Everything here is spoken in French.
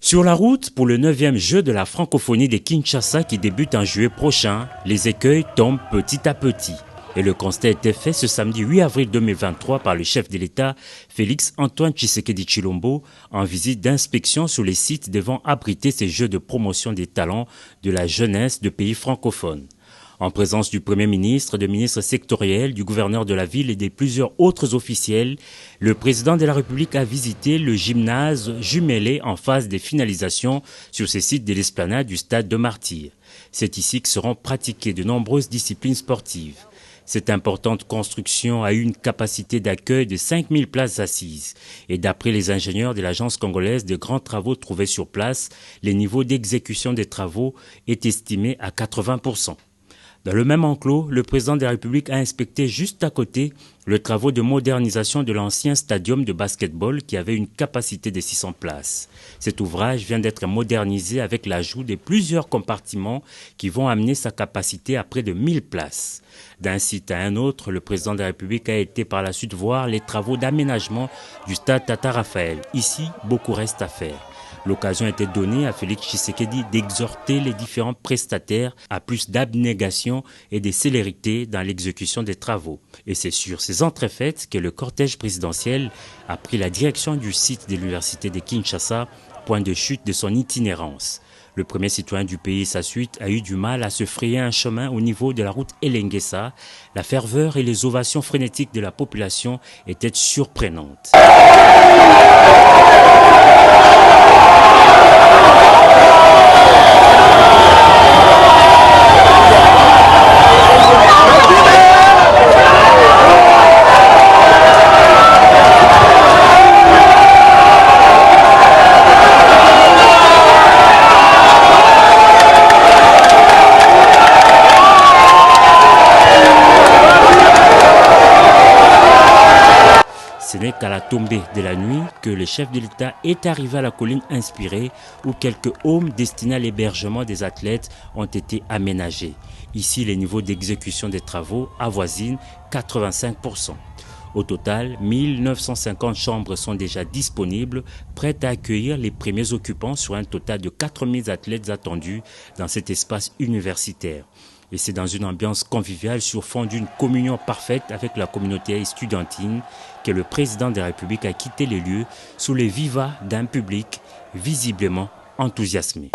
Sur la route pour le 9e jeu de la francophonie de Kinshasa qui débute en juillet prochain, les écueils tombent petit à petit. Et le constat était fait ce samedi 8 avril 2023 par le chef de l'État, Félix Antoine Tshisekedi Tshilombo, en visite d'inspection sur les sites devant abriter ces jeux de promotion des talents de la jeunesse de pays francophones. En présence du Premier ministre, de ministres sectoriels, du gouverneur de la ville et de plusieurs autres officiels, le président de la République a visité le gymnase jumelé en phase de finalisation sur ces sites de l'esplanade du stade de Martyrs. C'est ici que seront pratiquées de nombreuses disciplines sportives. Cette importante construction a eu une capacité d'accueil de 5000 places assises. Et d'après les ingénieurs de l'agence congolaise de grands travaux trouvés sur place, le niveau d'exécution des travaux est estimé à 80%. Dans le même enclos, le président de la République a inspecté juste à côté le travaux de modernisation de l'ancien stadium de basketball qui avait une capacité de 600 places. Cet ouvrage vient d'être modernisé avec l'ajout de plusieurs compartiments qui vont amener sa capacité à près de 1000 places. D'un site à un autre, le président de la République a été par la suite voir les travaux d'aménagement du stade Tata Raphaël. Ici, beaucoup reste à faire. L'occasion était donnée à Félix Tshisekedi d'exhorter les différents prestataires à plus d'abnégation et de célérité dans l'exécution des travaux. Et c'est sur ces entrefaites que le cortège présidentiel a pris la direction du site de l'université de Kinshasa, point de chute de son itinérance. Le premier citoyen du pays et sa suite a eu du mal à se frayer un chemin au niveau de la route Elengessa. La ferveur et les ovations frénétiques de la population étaient surprenantes. Ce n'est qu'à la tombée de la nuit que le chef de l'État est arrivé à la colline inspirée où quelques homes destinés à l'hébergement des athlètes ont été aménagés. Ici, les niveaux d'exécution des travaux avoisinent 85%. Au total, 1950 chambres sont déjà disponibles, prêtes à accueillir les premiers occupants sur un total de 4000 athlètes attendus dans cet espace universitaire. Et c'est dans une ambiance conviviale sur fond d'une communion parfaite avec la communauté estudiantine que le président de la République a quitté les lieux sous les vivas d'un public visiblement enthousiasmé.